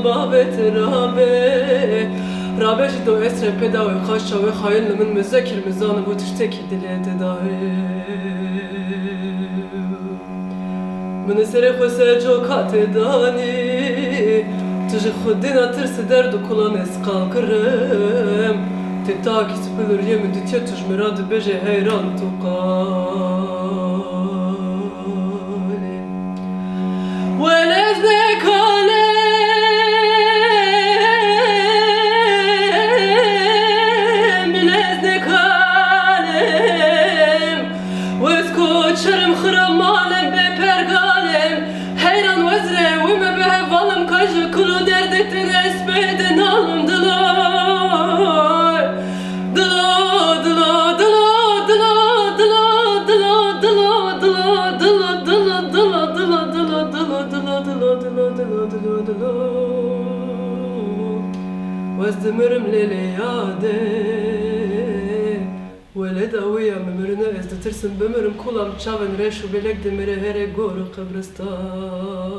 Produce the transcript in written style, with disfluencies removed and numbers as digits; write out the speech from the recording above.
باوت رابه رابه جدو اسر پدا و خاشا و خایل من مذکر مزان بو تشتکی دلیت داهی من سر خوسه جو کات دانی تجي خدينا ترس درد وكلان اسقال كرم تتاكي سبلور يمن دتيتش مراد بجي هيران تقالي ولازنك عالم لازنك عالم واسكوت شرم خرم عالم ببرقالم حيران وزره وما بهفالم كاجل كلو derdekten esbeden alım dılar dıla dıla dıla dıla dıla dıla dıla dıla dıla dıla dıla dıla dıla dıla dıla dıla dıla dıla dıla وازدمرم ليلي يادي ولد اويا ممرنا ازد ترسم بمرم كولام تشافن ريش وبلك دمري هري قورو قبرستان